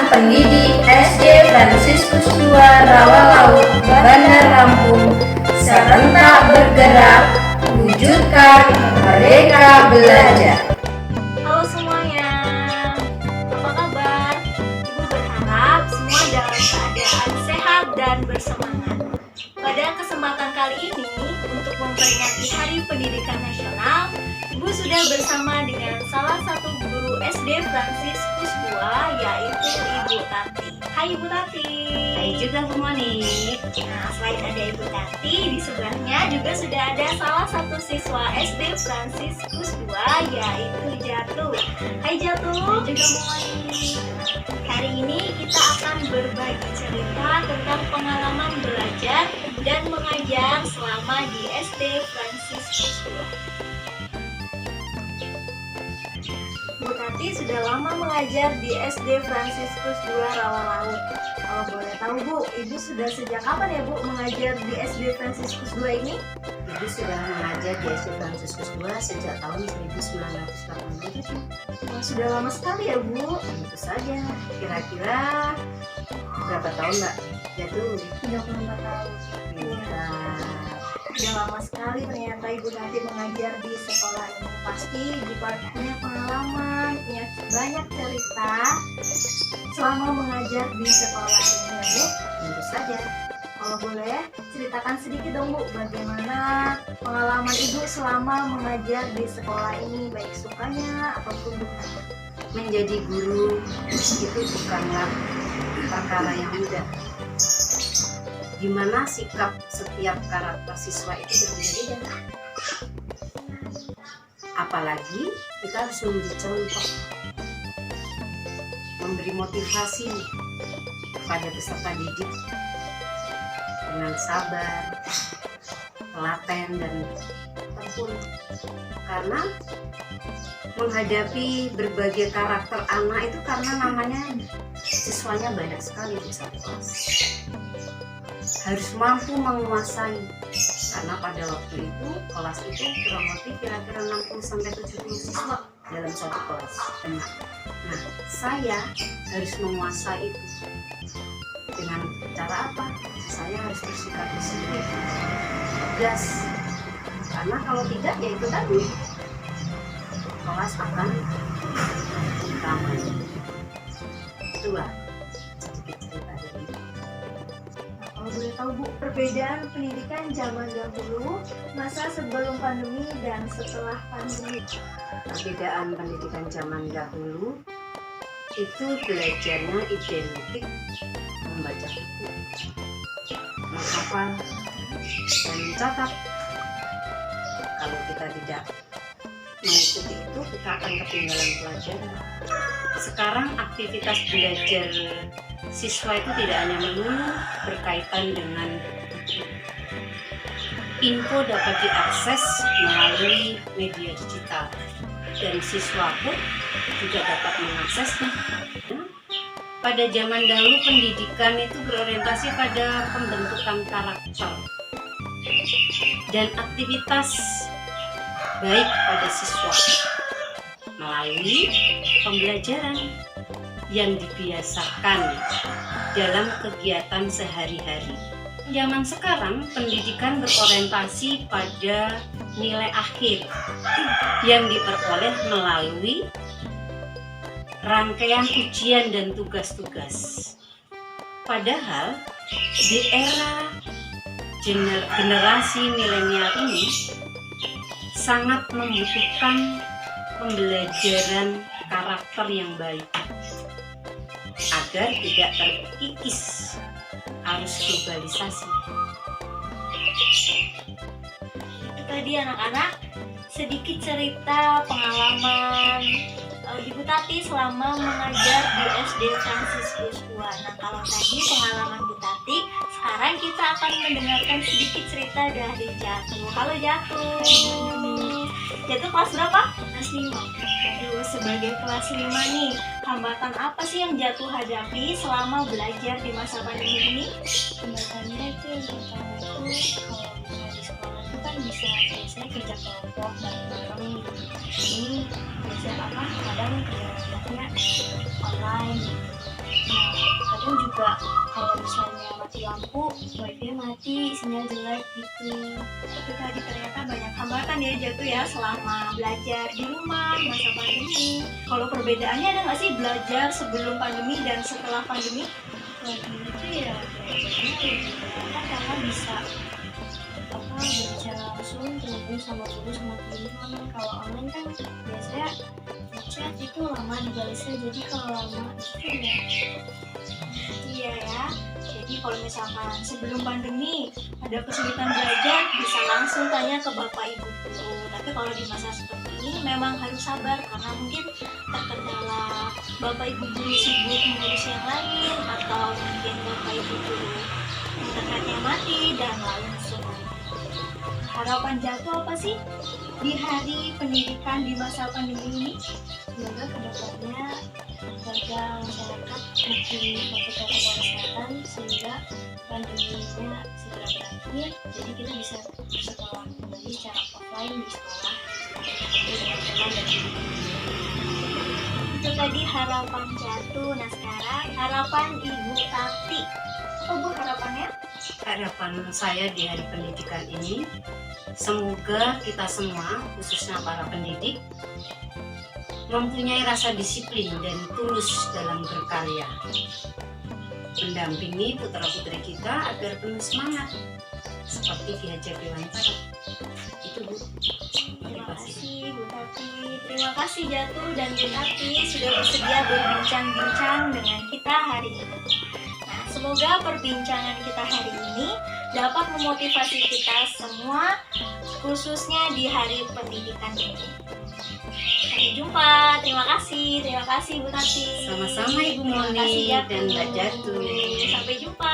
pendidik SD Fransiskus II Rawalaut, Bandar Lampung, serentak bergerak wujudkan Merdeka Belajar. Halo semuanya, apa kabar? Ibu berharap semua dalam keadaan sehat dan bersemangat. Pada kesempatan kali ini, untuk memperingati Hari Pendidikan Nasional, Ibu sudah bersama dengan salah satu guru SD Fransiskus II, yaitu Ibu Tati. Hai Ibu Tati. Hai juga Bu Monik. Nah, selain ada Ibu Tati, di sebelahnya juga sudah ada salah satu siswa SD Fransiskus II, yaitu Jatuh. Hai Jatuh. Hai juga Bu Monik. Hari ini kita akan berbagi cerita tentang pengalaman belajar dan mengajar selama di SD Fransiskus II. Bu Tati sudah lama mengajar di SD Fransiskus II Rawalaut. Kalau boleh tahu Bu, Ibu sudah sejak kapan ya Bu mengajar di SD Fransiskus II ini? Ibu sudah mengajar di SD Fransiskus II sejak tahun 1980. Wah, sudah lama sekali ya Bu. Tentu saja. Kira-kira berapa tahun Mbak? Jatuh. 34 tahun. Sudah lama sekali ternyata Ibu Tati mengajar di sekolah ini. Pasti juga punya pengalaman, punya banyak cerita selama mengajar di sekolah ini ya Bu. Tentu saja. Kalau boleh ceritakan sedikit dong Bu, bagaimana pengalaman Ibu selama mengajar di sekolah ini, baik sukanya ataupun dukanya. Menjadi guru itu bukanlah perkara yang mudah. Gimana sikap setiap karakter siswa itu berbeda-beda. Apalagi kita harus memberi contoh, memberi motivasi kepada peserta didik dengan sabar, telaten, dan tekun. Karena menghadapi berbagai karakter anak itu karena namanya siswanya banyak sekali di satu kelas. Harus mampu menguasai, karena pada waktu itu kelas itu kurang lebih kira-kira 60-70 siswa dalam satu kelas. Nah, saya harus menguasai itu. Dengan cara apa? Saya harus bersikap disiplin, tegas. Karena kalau tidak, ya itu tadi, kelas akan utama. Itulah sedikit cerita dari itu. Kalau boleh tahu Bu, perbedaan pendidikan zaman dahulu, masa sebelum pandemi dan setelah pandemi. Perbedaan pendidikan zaman dahulu itu belajarnya identik membaca buku, menghafal, dan mencatat. Kalau kita tidak mengikuti itu, kita akan ketinggalan pelajaran. Sekarang aktivitas belajar siswa itu tidak hanya melulu berkaitan dengan buku. Info dapat diakses melalui media digital, dan siswa pun juga dapat mengaksesnya. Pada zaman dahulu pendidikan itu berorientasi pada pembentukan karakter dan aktivitas baik pada siswa melalui pembelajaran yang dibiasakan dalam kegiatan sehari-hari. Zaman sekarang pendidikan berorientasi pada nilai akhir yang diperoleh melalui rangkaian ujian dan tugas-tugas. Padahal di era generasi milenial ini sangat membutuhkan pembelajaran karakter yang baik agar tidak terkikis arus globalisasi. Itu tadi anak-anak sedikit cerita pengalaman Ibu Tati selama mengajar di SD Fransiskus II. Nah, kalau tadi pengalaman Bu Tati, sekarang kita akan mendengarkan sedikit cerita dari Jatuh. Halo Jatuh. Jatuh kelas berapa? Kelas 5. Aduh, sebagai kelas 5 nih, hambatan apa sih yang Jatuh hadapi selama belajar di masa pandemi ini? Hambatannya itu yang pertama itu kalau misalnya di sekolah itu kan bisa biasanya kerja kelompok bareng-bareng gitu. Ini biasanya kadang kerja kelompoknya online. Kadang juga kalau misalnya mati lampu, wifi mati, sinyal jelek gitu. Itu tadi ternyata banyak hambatan ya Jatuh ya selama belajar di rumah masa pandemi. Kalau perbedaannya ada nggak sih belajar sebelum pandemi dan setelah pandemi? Kalau dulu tuh ya belajarnya lebih enak karena bisa berbicara langsung terhubung sama guru sama teman. Kalau online kan biasanya chat itu lama dibalasnya, jadi kalau lama gitu ya. Iya ya. Jadi kalau misalkan sebelum pandemi ada kesulitan belajar bisa langsung tanya ke bapak ibu guru. Tapi kalau di masa seperti ini memang harus sabar karena mungkin terkendala bapak ibu guru sibuk mengurus yang lain atau mungkin bapak ibu guru internetnya mati dan lain sebagainya. Harapan Jatuh apa sih di hari pendidikan di masa pandemi ini? Semoga kedepannya warga masyarakat makin mematuhi protokol kesehatan sehingga pandeminya segera berakhir, jadi kita bisa bersekolah kembali secara offline di sekolah dengan teman dan guru. Itu tadi harapan Jatuh. Nah sekarang harapan Ibu Tati. Apa Bu harapannya? Harapan saya di hari pendidikan ini, semoga kita semua, khususnya para pendidik, mempunyai rasa disiplin dan tulus dalam berkarya, mendampingi putra-putri kita agar penuh semangat seperti Ki Hajar Dewantara. Itu Bu. Terima kasih Bu Tati. Terima kasih Jatuh dan Bu Tati sudah bersedia berbincang-bincang dengan kita hari ini. Nah, semoga perbincangan kita hari ini dapat memotivasi kita semua, khususnya di hari pendidikan ini. Sampai jumpa. Terima kasih Bu Tati. Sama-sama Ibu Terima Moni kasih, dan Mbak Jatuh. Sampai jumpa.